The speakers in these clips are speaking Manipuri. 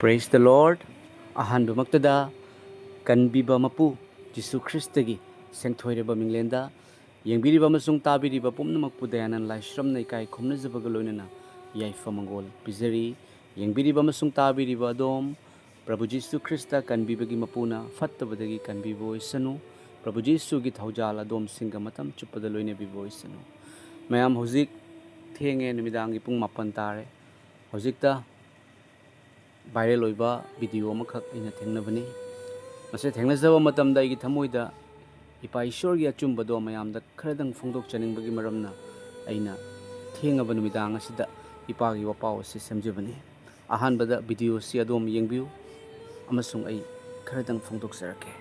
Praise the Lord. Ahanba magtada kanbiba mapu Jisu Christagi sengthoireba minglenda yengbiriba masung tabiriba pumnamak pudayanan laishram naikai khomnajabaga loinana yaifa mangol pizari yengbiriba masung tabiriba adom Prabhu Jisu Christa kanbibagi mapuna fattabadagi kanbibo isanu Prabhu Jisu gi thaujal adom singa matam chupada loine bibo isanu mayam hozik thenge numidangi pung mapan tare hozikta viral oiba video amakak ina thengnabani mase thengnajaba matamda igi thamoida ipa ishwar gi achumbado mayamda kharadang phongdok chaningbagi maramna aina thengaba numidang asida ipa gi wapaw se samjabani ahanbada video si adom yengbiu amasung ai kharadang phongdok sarake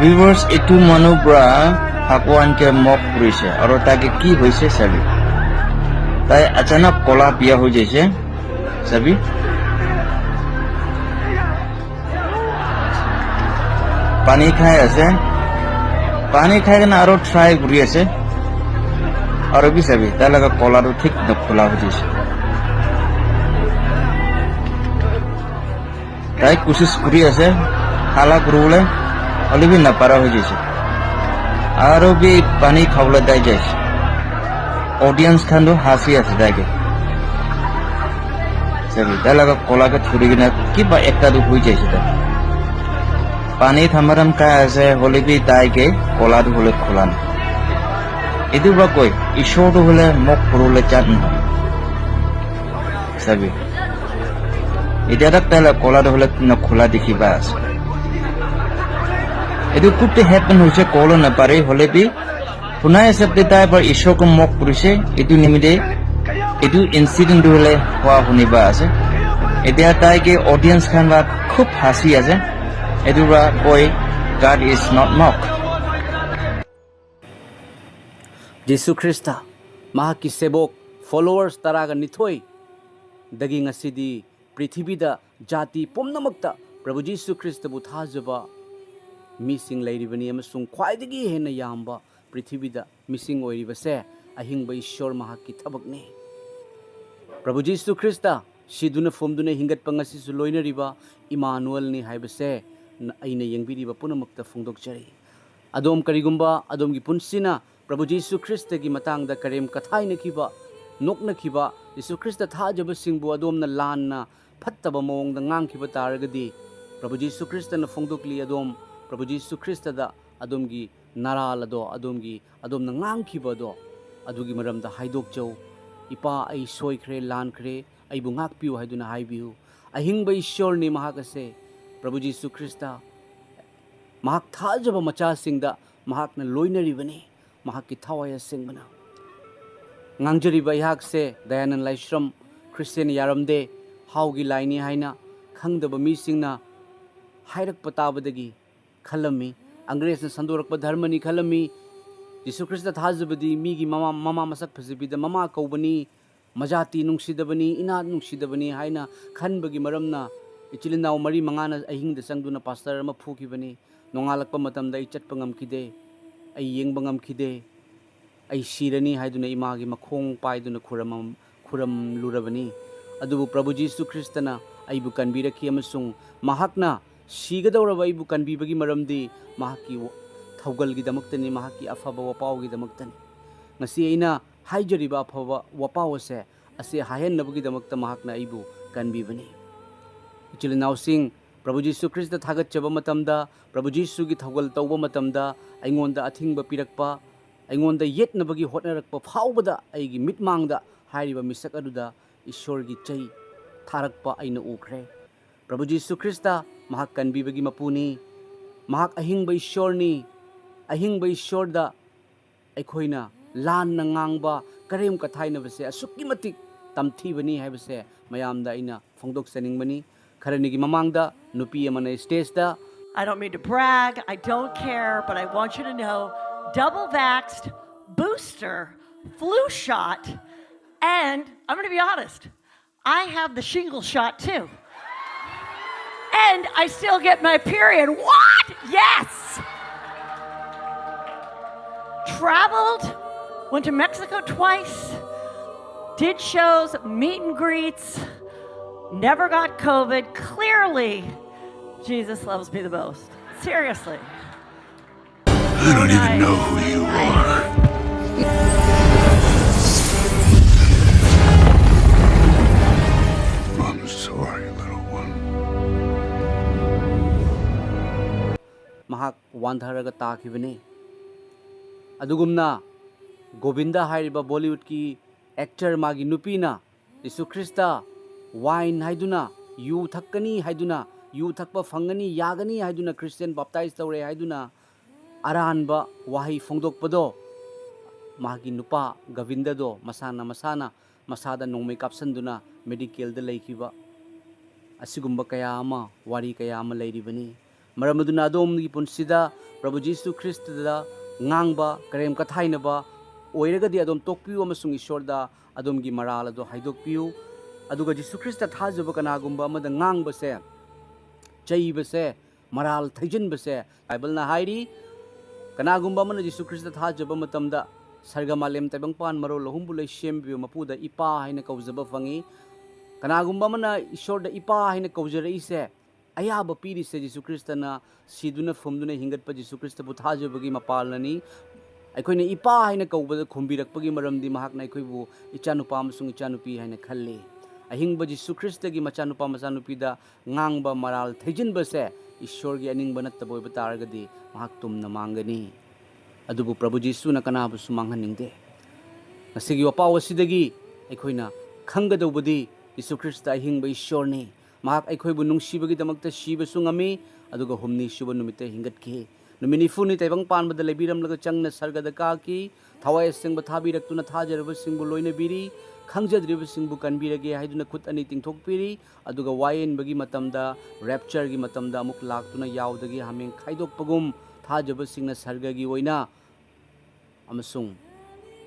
viewers etu manubra hakwan ke mok purise aro tage ki hoise sabi tai achanak kola biya ho jaise sabi पानी खाए ऐसे पानी खाए ना आरो ट्राई करी ऐसे और भी सभी ताला का कॉलर ठीक न खुला हो जैसे ताई कोशिश करी ऐसे हाला करूले और भी न पारा हो जैसे आरो भी पानी खावले दाई जैसे ऑडियंस खान दो हासी ऐसे दाई सभी ताला का कॉलर का थोड़ी गिना कि बा एकता दो हुई जैसे ता पानी थमरम का ऐसे होले भी ताई के कोला दो होले खुलान इधर बा कोई ईश्वर दो होले मक पुरोले चाट न सभी इधर तक ताला कोला दो होले न खुला दिखी बास इधर कुछ हैपन हो से कोलो न पारे होले भी पुना ऐसे ताई पर ईश्वर को मक पुरुषे इधर निमिदे इधर इंसिडेंट दो होले हुआ होने बास इधर ताई के ऑडियंस खान बात खूब हंसी ऐसे Edura boy, God is not mocked. Jisu Christa mahaki sebok followers taraga nithoi daging asidi prithibida jati pomnamakta Prabhu Jisu Christa bu thajaba missing lairibani amasung khwaidagi hena yamba prithibida missing oiribase ahingba ishwar mahaki thabakni Prabhu Jisu Christa siduna fomduna hingat pangasi su loinariba Emmanuel ni haibase aina yengbiriba punamakta phongdokjari adom karigumba adom gi punsina Prabhu Jisu Christa gi matangda karem kathaina khiba nokna khiba Jisu Christa thajaba singbu adomna lanna phattaba mongda ngangkhiba taragadi Prabhu Jisu Christa na phongdokli adom Prabhu Jisu Christa da adom gi naral ado adom gi adom na ngangkhiba do adugi maramda haidokjau ipa ai soikhre lankhre ai bu ngakpiu haiduna haibiu ahingba ishwar ni mahakase Prabhu Jisu Christa mahak thajaba macha singda mahak na loinaribani mahak ki thawaya singbana ngangjariba ihak se dayanan laishram Christian yaramde haugi laini haina khangdaba mi singna hairak patabadagi khalami angres na sandorakpa dharmani khalami Jisu Christa thajabadi mi gi mama masak phajibida mama kaubani majati nungsidabani inat nungsidabani haina khanbagi maramna ichilinaw mari mangana ahingda sangduna pastor ama phukibani nongalakpa matamda I chatpa ngamkide ai yengba ngamkide ai sirani haiduna imagi makhong paiduna khuram lurabani adubu Prabhu Jisu Christana aibu kanbiraki amasung mahakna sigadawraba aibu kanbibagi maramdi mahaki thaugalgi damaktani mahaki afaba wapawgi damaktani ngasi aina haijariba afaba wapawase ase hahennabagi damakta mahakna aibu kanbibani Chilinaw sing Prabhu Jisu Christa thagat chaba matamda Prabhu Jisu gi thaugal tawba matamda aingonda athingba pirakpa aingonda yetnabagi hotnarakpa phawbada aigi mitmangda hairiba misak aduda ishwar gi chai tharakpa aina ukhre Prabhu Jisu Christa mahak kanbibagi mapuni mahak ahingba ishwarni ahingba ishwarda aikhoina lan na ngangba karem kathaina base asukki matik tamthibani haibase mayamda aina phongdok saningbani Karanigi mamangda nupi amana stage da I don't mean to brag, I don't care, but I want you to know double vaxxed, booster, flu shot, and I'm going to be honest, I have the shingle shot too. And I still get my period. What? Yes! Traveled, went to Mexico twice, did shows, meet and greets. never got COVID. Clearly, Jesus loves me the most. Seriously. I don't even know who you are. I'm sorry, little one. mahak wandharaga takhibani adugumna Govinda hairiba Bollywood ki actor magi nupina Yesu Krista wine haiduna yu thakkani haiduna yu thakpa fangani yagani haiduna Christian baptize tawre haiduna aranba wahi phongdokpado magi nupa Govinda do masana masada nongmei kapsanduna medical da laikhiba asigumba kaya ama wari kaya ama lairibani maramaduna adomgi punsida Prabhu Jesu Christ da ngangba karem kathainaba oiragadi adom tokpiu amasung ishorda adomgi maral ado haidokpiu aduga Jesu Christ thajaba kanagumba amada ngangbase chaibase maral thaijinbase Bible na hairi kanagumba amana Jesu Christ thajaba matamda sarga malem tabang pan maro lohumbu lei shembiu mapuda ipa haina kaujaba fangi kanagumba mana ishorda ipa haina kaujare ise ayaba piri se Jesu Christ na siduna fumduna hingatpa Jesu Christ bu thajabagi mapalnani ꯑꯩꯈꯣꯏꯅ ꯏꯄꯥ ꯍꯥꯏꯅ ꯀꯧꯕꯗ ꯈꯨꯝꯕꯤꯔꯛꯄꯒꯤ ꯃꯔꯝꯗꯤ ꯃꯍꯥꯛꯅ ꯑꯩꯈꯣꯏꯕꯨ ꯏꯆꯥꯅꯨꯄꯥ ꯑꯃꯁꯨꯡ ꯏꯆꯥꯅꯨꯄꯤ ꯍꯥꯏꯅ ꯈꯜꯂꯤ ꯑꯍꯤꯡꯕ ꯖꯤꯁꯨ ꯈ꯭ꯔꯤꯁꯇꯒꯤ ꯃꯆꯥꯅꯨꯄꯥ ꯃꯆꯥꯅꯨꯄꯤꯗ ꯉꯥꯡꯕ ꯃꯔꯥꯜ ꯊꯩꯖꯤꯟꯕꯁꯦ ꯏꯁꯣꯔꯒꯤ ꯑꯅꯤꯡꯕ ꯅꯠꯇꯕ ꯑꯣꯏꯕ ꯇꯥꯔꯒꯗꯤ ꯃꯍꯥꯛ ꯇꯨꯝꯅ ꯃꯥꯡꯒꯅꯤ ꯑꯗꯨꯕꯨ ꯄ꯭ꯔꯚꯨ ꯖꯤꯁꯨꯅ ꯀꯅꯥꯕꯨꯁꯨ ꯃꯥꯡꯍꯟꯅꯤꯡꯗꯦ ꯉꯁꯤꯒꯤ ꯋꯥꯄꯥꯎ ꯑꯁꯤꯗꯒꯤ ꯑꯩꯈꯣꯏꯅ ꯈꯪꯒꯗꯧꯕꯗꯤ ꯖꯤꯁꯨ ꯈ꯭ꯔꯤꯁꯇ ꯑꯍꯤꯡꯕ ꯏꯁꯣꯔꯅꯤ ꯃꯍꯥꯛ ꯑꯩꯈꯣꯏꯕꯨ ꯅꯨꯡꯁꯤꯕꯒꯤꯗꯃꯛꯇ ꯁꯤꯕꯁꯨ ꯉꯝꯃꯤ ꯑꯗꯨꯒ ꯍꯨꯝꯅꯤ ꯁꯨꯕ ꯅꯨꯃꯤꯠꯇ ꯍꯤꯡꯒꯠꯈꯤ ꯅꯨꯃꯤꯠ ꯅꯤꯐꯨꯅꯤ ꯇꯥꯏꯕꯪ ꯄꯥꯟꯕꯗ ꯂꯩꯕꯤꯔꯝꯂꯒ ꯆꯪꯅ ꯁꯔꯒꯗ ꯀꯥꯈꯤ ꯊꯋꯥꯏ ꯑꯁꯦꯡꯕ ꯊꯥꯕꯤꯔꯛꯇꯨꯅ ꯊꯥꯖꯔꯕꯁꯤꯡꯕꯨ ꯂꯣꯏꯅꯕꯤꯔꯤ ꯈꯪꯖꯗ꯭ꯔꯤꯕꯁꯤꯡꯕꯨ ꯀꯟꯕꯤꯔꯒꯦ ꯍꯥꯏꯗꯨꯅ ꯈꯨꯠ ꯑꯅꯤ ꯇꯤꯡꯊꯣꯛꯄꯤꯔꯤ ꯑꯗꯨꯒ ꯋꯥꯌꯦꯟꯕꯒꯤ ꯃꯇꯝꯗ ꯔꯦꯞꯆꯔꯒꯤ ꯃꯇꯝꯗ ꯑꯃꯨꯛ ꯂꯥꯛꯇꯨꯅ ꯌꯥꯎꯗꯒꯤ ꯍꯥꯃꯦꯡ ꯈꯥꯏꯗꯣꯛꯄꯒꯨꯝ ꯊꯥꯖꯕꯁꯤꯡꯅ ꯁꯔꯒꯒꯤ ꯑꯣꯏꯅ ꯑꯃꯁꯨꯡ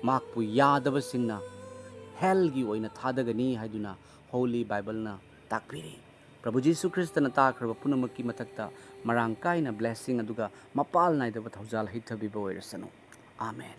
ꯃꯍꯥꯛꯄꯨ ꯌꯥꯗꯕꯁꯤꯡꯅ ꯍꯦꯜꯒꯤ ꯑꯣꯏꯅ ꯊꯥꯗꯒꯅꯤ ꯍꯥꯏꯗꯨꯅ Holi ꯕꯥꯏꯕꯜꯅ ꯇꯥꯛꯄꯤꯔꯤ Prabhu Jesu Christ na takraba punamaki matakta marangkay na blessing aduga mapal na idaba thawjal hithabiba oirasano. Amen.